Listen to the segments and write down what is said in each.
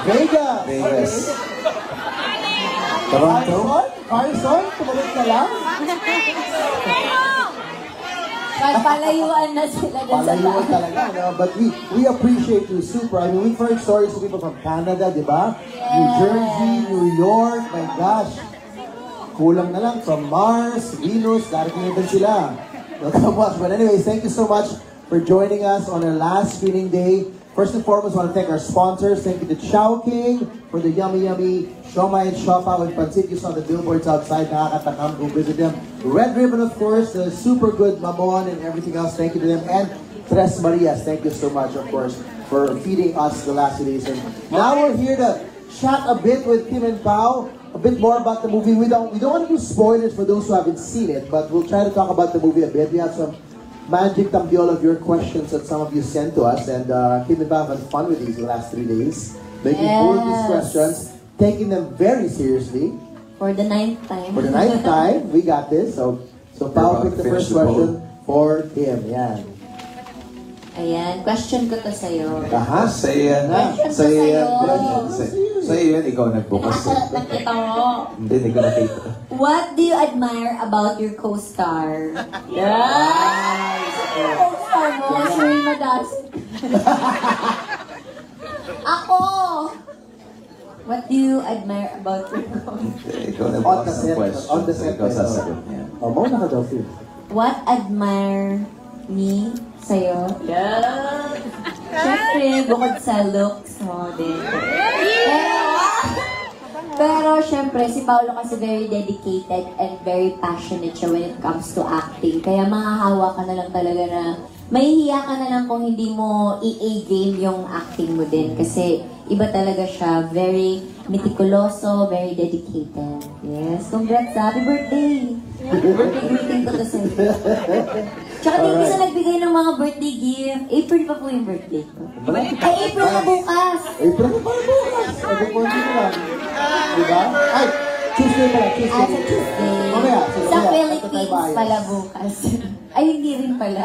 Vegas. Vegas. Okay. Toronto. Carson, tumalik ka lang. Palayuan na sila dun sa Palayuan talaga, no? But we appreciate you super. I mean, we've heard stories of people from Canada, di ba? Yes. New Jersey, New York, my gosh. Kulang na lang from Mars, Venus, darating na din sila. Welcome much. But anyways, thank you so much for joining us on our last screening day. First and foremost, I want to thank our sponsors. Thank you to Chowking for the yummy Siomai and Siopaw and Pancit. You saw the billboards outside. Nakakatakam. Go visit them. Red Ribbon, of course, the super good Mamon and everything else. Thank you to them. And Tres Marias, thank you so much, of course, for feeding us the last 2 days. And now we're here to chat a bit with Kim and Pao, a bit more about the movie. We don't want to do spoilers for those who haven't seen it, but we'll try to talk about the movie a bit. We have some magic tambiola of your questions that some of you sent to us, and Kim and Pao had fun with these the last 3 days, making all of these questions, taking them very seriously. For the 9th time. For the 9th time, we got this. So Pao picked the first question for Kim. Yan. Ayan, question ko to sa'yo. Aha, Sa'yo yan. Question ko Sa'yo yan. sa'yo. Sa'yo yan, ikaw nagbukas. Nakasalat ng kita mo. Hindi ko nakita. What do you admire about your co-star? Yeah! Co-star mo, Sherry Madasin. Ako! What do you admire about your co-star? Ikaw On the nagbukas ng set. question. On the set. Ikaw sasagot niya. Oh, mauna ka daw, Phil. What admire me sa'yo? Yeah! Siyempre, bukod sa looks mo din. Pero syempre, si Paolo kasi very dedicated and very passionate siya when it comes to acting. Kaya mahahawa ka na lang talaga na, mahihiya ka na lang kung hindi mo i-a-game yung acting mo din. Kasi iba talaga siya, very meticuloso, very dedicated. Yes, congrats, happy birthday! Birthday greeting ko to sa'yo. Tsaka thank you sa nagbigay ng mga birthday gift. April pa po yung birthday ko. Ay, April na bukas! April na pala bukas. Pag-conti ko lang. Diba? Ay, Tuesday pala. Tuesday. Sa Tuesday. Mamaya. Sa Philippines pala bukas. Ay, hindi rin pala.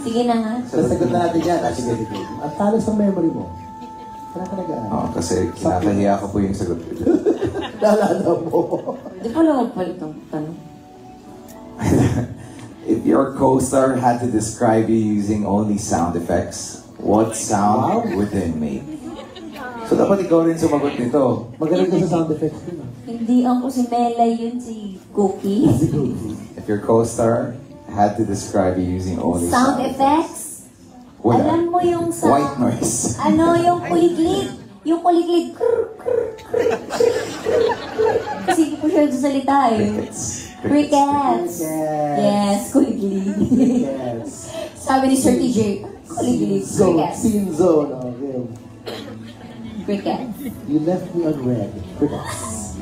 Sige na nga. Sasagot na natin yan. Sige. Ang talas ng memory mo. Kaya ka nag-aan. Oo, kasi kinakahiya ko po yung sagot ko. Naalala mo. Di pa lang magpalit ng tanong. If your co-star had to describe you using only sound effects, what sound would they make? So dapat ikaw rin sumagot nito. Magaling ka sa sound effects din. Hindi ako si Mela yun, si Cookie. If your co-star had to describe you using only Sound effects? Wala. Alam mo yung sa... White noise. Ano, yung kuliglig. Yung kuliglig. Kasi hindi ko siya salita eh. Crickets. Yes, kuliglig. Yes. Sabi ni Sir TJ, kuliglig. Crickets. Scene zone. Okay. Crickets. You left me on red. Crickets.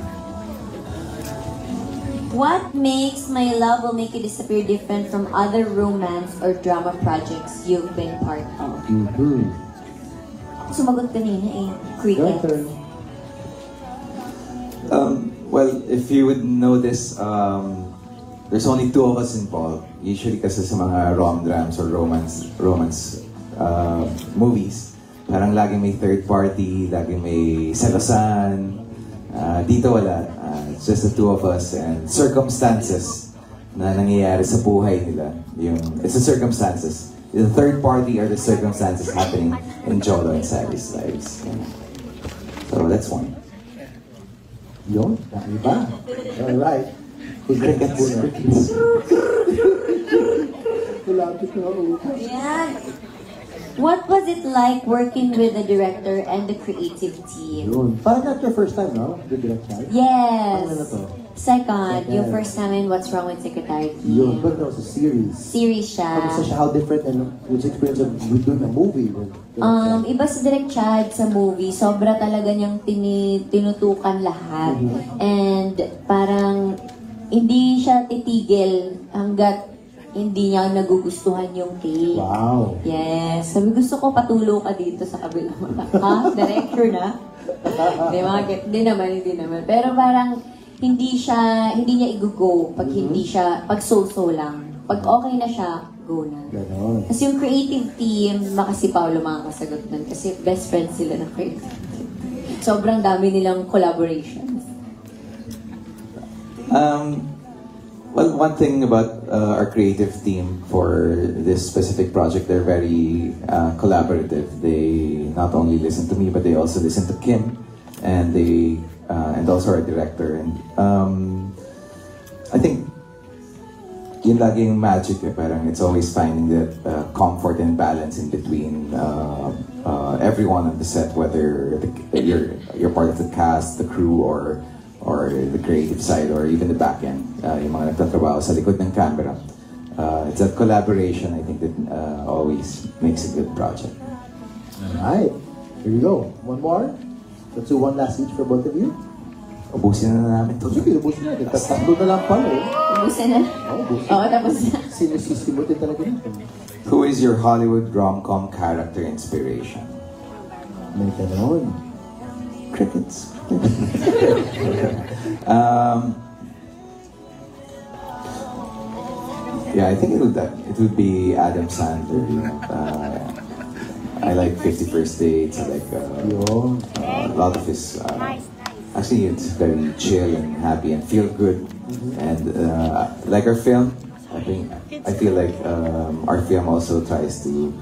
What makes My Love Will Make You Disappear different from other romance or drama projects you've been part of? Ako sumagot kanina eh. Your Crickets. turn. Well, if you would know this, there's only 2 of us involved. Usually kasi sa mga rom-drams or romance movies, parang laging may third party, laging may selosan. Dito wala. It's just the 2 of us and circumstances na nangyayari sa buhay nila. It's the circumstances. The third party are the circumstances happening in Jolo and Sally's lives. So that's one. Yun, iba. Alright. Crickets. Kulapit na ako. Ayan. What was it like working with the director and the creative team? Yun. Parang not your first time, no? The direct side? Yes. Ano na to? Second, yung first time in What's Wrong with Secretary Yun. Kim. But that was a series. Series siya. Kamusta siya? How different and what's the experience of doing a movie? Iba si Direk Chad sa movie. Sobra talaga niyang tinutukan lahat. And parang hindi siya titigil hanggat hindi niya nagugustuhan yung take. Wow. Yes. Sabi, gusto ko patulo ka dito sa kabilang mata. Ha? Director na? Hindi naman. Pero parang hindi niya i-go pag hindi siya, pag so-so lang. Pag okay na siya, go na. Ganon. Kasi yung creative team, baka si Paolo makakasagot nun. Kasi best friends sila ng creative team. sobrang dami nilang collaborations. Well, one thing about our creative team for this specific project, they're very collaborative. They not only listen to me, but they also listen to Kim, and and also our director. And I think yun laging magic eh. Parang it's always finding that comfort and balance in between everyone on the set, whether you're part of the cast, the crew, or the creative side, or even the back end, yung mga nagtatrabaho sa likod ng camera. It's that collaboration, I think, that always makes a good project. Alright, here you go. One more. Let's do one last each for both of you. Ubusin na namin ito. Sige, ubusin na. Tatlo na lang pala eh. Ubusin na. Oo, tapos na. Sinisimutin talaga nito. Who is your Hollywood rom-com character inspiration? May ganon. Crickets. Yeah, I think it would be Adam Sandler. I like 50 First Dates. I like a lot of his. Actually, it's very chill and happy and feel good. And like our film, I feel like our film also tries to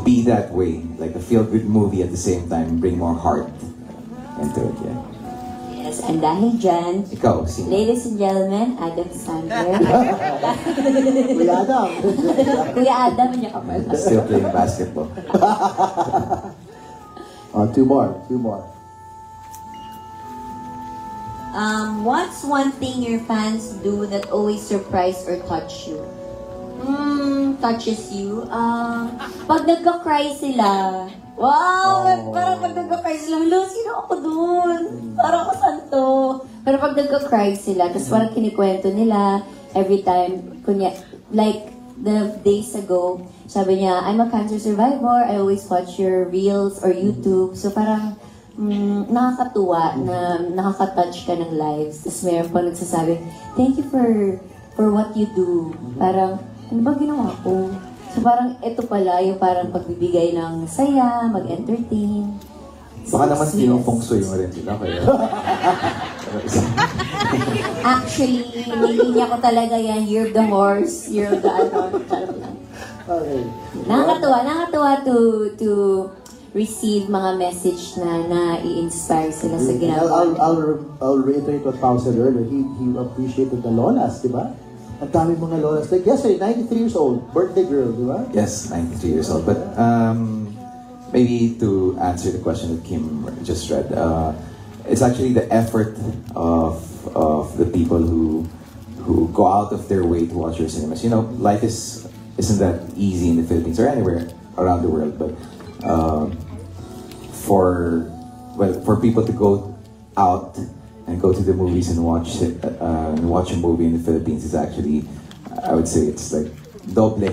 be that way, like a feel-good movie at the same time, bring more heart into it. Yeah. Yes, and dahil dyan, Ikaw, sino? ladies and gentlemen, Adam Sandler. Kuya Adam. Kuya Adam, niya ka pala. Still playing basketball. Two more. What's one thing your fans do that always surprise or touch you? Touches you? Pag nagka-cry sila. Wow! Parang pag nagka-cry sila, hello, sino ako dun? Parang ako santo. Pero pag nagka-cry sila, tapos parang kinikwento nila every time, like the days ago, sabi niya, I'm a cancer survivor, I always watch your reels or YouTube. So parang nakakatuwa na nakaka-touch ka ng lives. Tapos mayroon pa nagsasabi, thank you for what you do. Parang, ano ba ginawa ko? So parang ito pala yung parang pagbibigay ng saya, mag-entertain. Baka naman pinong-fungsoy mo rin sila kaya. Actually, nilinya ko talaga yan, you're the horse, you're the ano. Okay. Nakakatuwa to receive mga message na i-inspire sila sa ginagawa. I'll reiterate what Pao said earlier. He appreciated the lolas, di ba? Ang dami mga lolas. Like yesterday, 93 years old, birthday girl, di ba? Yes, 93 years old. But maybe to answer the question that Kim just read, it's actually the effort of the people who go out of their way to watch your cinemas. You know, life isn't that easy in the Philippines or anywhere around the world, but for people to go out and go to the movies and watch a movie in the Philippines is actually, I would say, it's like doble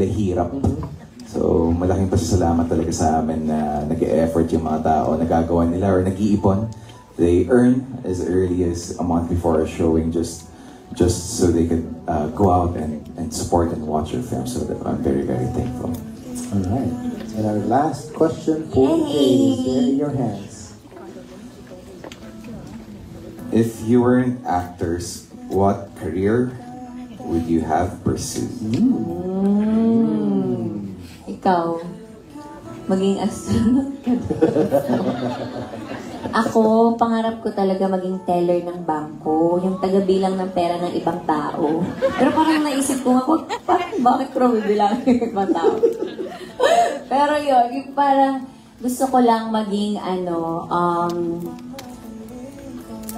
hirap. So malaking pasasalamat talaga sa amin na nag-e-effort yung mga tao, nagagawa nila or nag-iipon. They earn as early as a month before a showing just so they could go out and support and watch your film. So that I'm very, very thankful. All right. And our last question for today is there in your hands. If you weren't actors, what career would you have pursued? Ikaw, maging astronaut ka. Ako, pangarap ko talaga maging teller ng bangko, yung tagabilang ng pera ng ibang tao. Pero parang naisip ko nga, bakit ko bibilangin ng ibang tao? Pero yun, yung parang gusto ko lang maging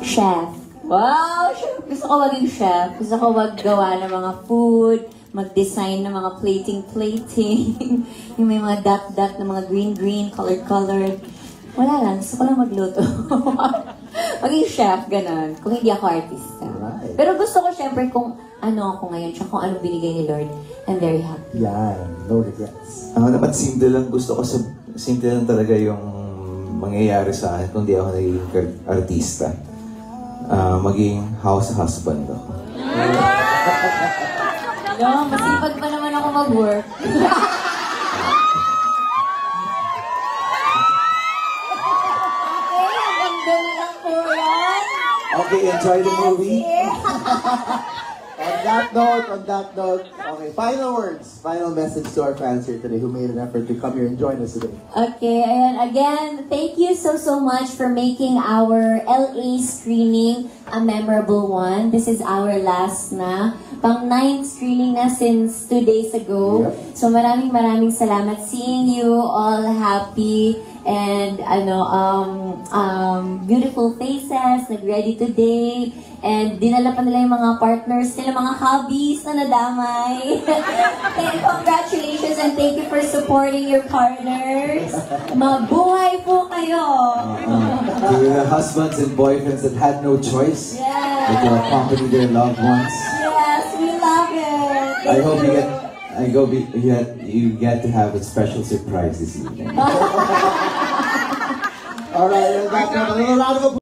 chef. Wow! Chef. Gusto ko maging chef. Gusto ko maggawa ng mga food, mag-design ng mga plating. Yung may mga dot-dot na mga green, colored. Wala lang. Gusto ko lang magluto. Maging chef, ganun. Kung hindi ako artista. Right. Pero gusto ko syempre kung ano ako ngayon, tsaka kung anong binigay ni Lord. I'm very happy. Yan. No regrets. Ako naman, simple lang. Gusto ko simple lang talaga yung mangyayari sa akin kung di ako naging artista. Maging house husband ako. Masipag pa naman ako mag-work. Okay, enjoy the movie. On that note, okay, final words, final message to our fans here today who made an effort to come here and join us today. Okay, and again, thank you so much for making our LA screening a memorable one. This is our last na. Pang 9th screening na since 2 days ago. Yep. So maraming salamat seeing you all happy and beautiful faces, nag-ready today. And dinala pa nila yung mga partners nila, mga hobbies na nadamay. And congratulations and thank you for supporting your partners. Mabuhay po kayo! To the husbands and boyfriends that had no choice, but to accompany their loved ones. Yes, we love it! I hope you get to have a special surprise this evening. All right, a little round of applause.